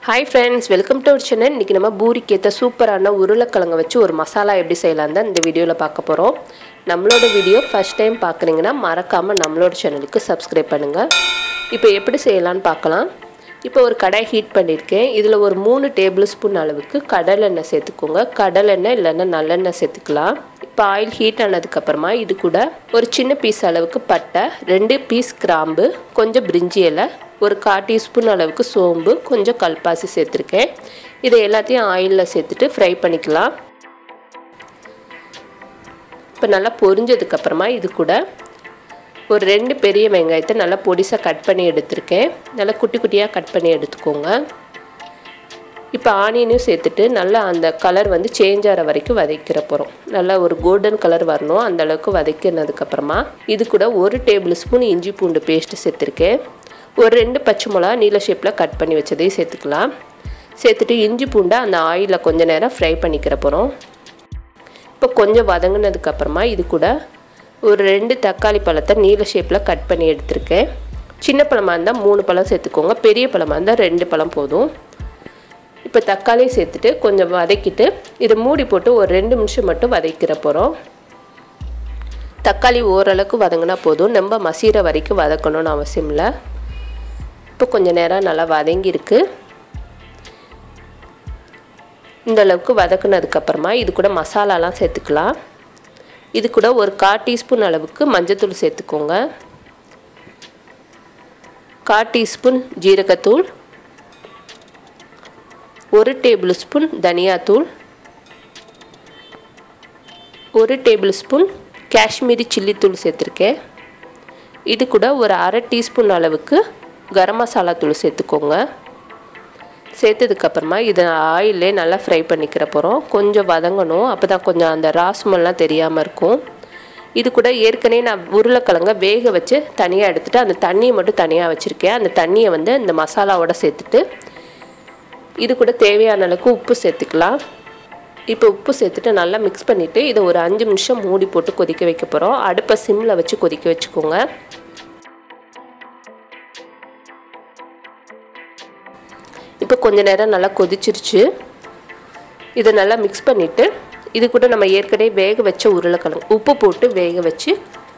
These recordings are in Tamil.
Hi friends, welcome to our channel. இன்னைக்கு நம்ம பூரிக்கு ஏத்த சூப்பரான உருளைக்கிழங்கு வச்சு ஒரு மசாலா எப்படி செய்யலாம்னு இந்த வீடியோல பார்க்க போறோம். நம்மளோட வீடியோ ஃபர்ஸ்ட் டைம் பார்க்கறீங்கன்னா மறக்காம நம்மளோட சேனலுக்கு Subscribe பண்ணுங்க. இப்போ எப்படி செய்யலாம்னு பார்க்கலாம். இப்போ ஒரு கடாய் ஹீட் பண்ணிருக்கேன். இதுல ஒரு 3 டேபிள்ஸ்பூன் அளவுக்கு கடலெண்ணெய் சேர்த்துக்கோங்க. கடலெண்ணெய் இல்லனா நல்லெண்ணெய் சேர்த்துக்கலாம். இப்போ ஆயில் ஹீட் ஆனதுக்கு அப்புறமா இது கூட ஒரு சின்ன பீஸ் அளவுக்கு பட்டை, 2 பீஸ் கிராம்பு, கொஞ்சம் பிரிஞ்சி இலை, ஒரு 1/4 டீஸ்பூன் அளவுக்கு சோம்பு, கொஞ்சம் கல்பாசி சேர்த்திருக்கேன். இதை எல்லாத்தையும் ஆயில்ல சேர்த்துட்டு ஃப்ரை பண்ணிக்கலாம். இப்போ நல்லா பொரிஞ்சதுக்கு அப்புறமா இது கூட ஒரு 2 பெரிய வெங்காயத்தை நல்லா பொடிசா கட் பண்ணி எடுத்துர்க்கேன். நல்லா குட்டி குட்டியா கட் பண்ணி எடுத்துக்கோங்க. இப்போ ஆனியனும் சேர்த்துட்டு நல்லா அந்த கலர் வந்து சேஞ்ச் ஆற வரைக்கும் வதக்கிற போறோம். நல்லா ஒரு கோல்டன் கலர் வரணும் அந்த அளவுக்கு வதக்கினதுக்கு அப்புறமா இது கூட 1 டேபிள்ஸ்பூன் இஞ்சி பூண்டு பேஸ்ட் சேர்த்திருக்கேன். ஒரு 2 பச்சை மிளகாய் நீல ஷேப்ல கட் பண்ணி வச்சதை சேர்த்துக்கலாம். சேர்த்துட்டு இஞ்சி பூண்டை அந்த ஆயில்ல கொஞ்ச நேரம் ஃப்ரை பண்ணிக்கிற போறோம். இப்போ கொஞ்சம் வதங்கினதுக்கு அப்புறமா இது கூட ஒரு 2 தக்காளி பழத்தை நீல ஷேப்ல கட் பண்ணி எடுத்துர்க்கேன். சின்ன பழமா இருந்தா 3 பழம் சேர்த்துக்கோங்க. பெரிய பழமா இருந்தா 2 பழம் போதும். இப்போ தக்காளி சேர்த்துட்டு கொஞ்சம் வதக்கிட்டு இத மூடி போட்டு ஒரு 2 நிமிஷம் மட்டும் வதக்கிற போறோம். தக்காளி ஓரளவுக்கு வதங்கினா போதும். நம்ம மசீர வரைக்கும் வதக்கணும்னு அவசியம் இல்ல. இப்போ கொஞ்ச நேரம் நல்லா வதங்கி இருக்கு. இந்த அளவுக்கு வதக்குனதுக்கு அப்புறமா இது கூட மசாலாலாம் சேர்த்துக்கலாம். இது கூட ஒரு 1/4 டீஸ்பூன் அளவுக்கு மஞ்சள் தூள் சேர்த்துக்கோங்க. 1/4 டீஸ்பூன் ஜீரகத்தூள், 1 டேபிள்ஸ்பூன் தனியாத்தூள், 1 டேபிள்ஸ்பூன் காஷ்மீரி சில்லி தூள் சேர்த்திருக்கேன். இது கூட ஒரு 1/2 டீஸ்பூன் அளவுக்கு கரம் மசாலா தூள் சேர்த்துக்கோங்க. சேர்த்ததுக்கு அப்புறமா இத ஆயில்லே நல்லா ஃப்ரை பண்ணிக்கிற போறோம். கொஞ்சம் வதங்கணும். அப்பதான் கொஞ்சம் அந்த ராஸ்மல்லாம் தெரியாம இருக்கும். இது கூட ஏற்கனவே நான் உருளைக்கிழங்க வேக வச்சு தனியா எடுத்துட்டு அந்த தண்ணியை மட்டும் தனியா வச்சிருக்கேன். அந்த தண்ணியை வந்து இந்த மசாலாவோட சேர்த்துட்டு இது கூட தேவையான அளவுக்கு உப்பு சேர்த்துக்கலாம். இப்போ உப்பு சேர்த்துட்டு நல்லா மிக்ஸ் பண்ணிட்டு இத ஒரு 5 நிமிஷம் மூடி போட்டு கொதிக்க வைக்க போறோம். அடுப்பை சிம்ல வச்சு கொதிக்க வச்சுக்கோங்க. இப்போ கொஞ்ச நேரம் நல்லா கொதிச்சிருச்சு. இத நல்லா மிக்ஸ் பண்ணிட்டு இது கூட நம்ம ஏற்கனவே வேக வச்ச உருளைக்கிழங்கு உப்பு போட்டு வேக வச்சு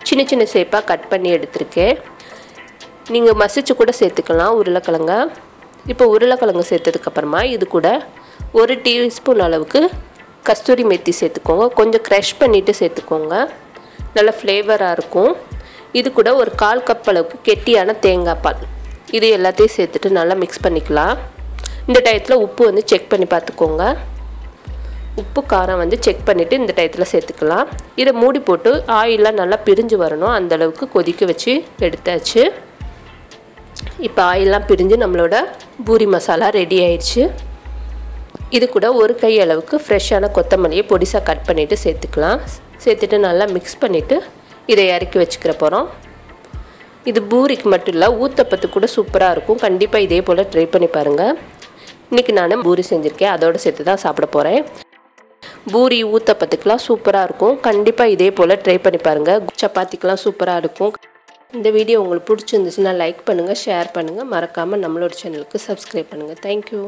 சின்ன சின்ன ஷேப்பா கட் பண்ணி எடுத்துர்க்கேன். நீங்க மசிச்சு கூட சேர்த்துக்கலாம் உருளைக்கிழங்க. இப்போ உருளைக்கிழங்கு சேர்த்ததுக்கு அப்புறமா இது கூட 1 டீஸ்பூன் அளவுக்கு கஸ்தூரி மெத்தி சேர்த்துக்கோங்க. கொஞ்சம் கிரஷ் பண்ணிட்டு சேர்த்துக்கோங்க. நல்ல ஃப்ளேவரா இருக்கும். இது கூட ஒரு 1/4 கப் அளவுக்கு கெட்டியான தேங்காய் பால். இது எல்லாத்தையும் சேர்த்துட்டு நல்லா மிக்ஸ் பண்ணிக்கலாம். இந்த டயத்துல உப்பு வந்து செக் பண்ணி பார்த்துக்கோங்க. உப்பு காரம் வந்து செக் பண்ணிட்டு இந்த டயத்துல சேர்த்துக்கலாம். இத மூடி போட்டு ஆயில்ல நல்லா பிரிஞ்சு வரணும் அந்த அளவுக்கு கொதிக்க வச்சு எடுத்தாச்சு. இப்போ ஆயில்லாம் பிரிஞ்சு நம்மளோட பூரி மசாலா ரெடி ஆயிடுச்சு. இது கூட ஒரு கை அளவுக்கு ஃப்ரெஷ்ஷான கொத்தமல்லியை பொடிசா கட் பண்ணிட்டு சேர்த்துக்கலாம். சேர்த்துட்டு நல்லா மிக்ஸ் பண்ணிட்டு இதை இறக்கி வச்சுக்கிற போறோம். இது பூரிக்கு மட்டும் இல்ல ஊத்தப்பத்துக்கு கூட சூப்பரா இருக்கும். கண்டிப்பா இதே போல ட்ரை பண்ணி பாருங்க. இன்னைக்கு நான் பூரி செஞ்சிருக்கேன். அதோட சேர்த்து தான் சாப்பிட போறேன். பூரி ஊத்தப்பத்துக்குலாம் சூப்பரா இருக்கும். கண்டிப்பா இதே போல ட்ரை பண்ணி பாருங்க. சப்பாத்திக்குலாம் சூப்பரா இருக்கும். இந்த வீடியோ உங்களுக்கு பிடிச்சிருந்துச்சுன்னா லைக் பண்ணுங்க, ஷேர் பண்ணுங்க, மறக்காம நம்மளோட சேனலுக்கு Subscribe பண்ணுங்க. Thank you.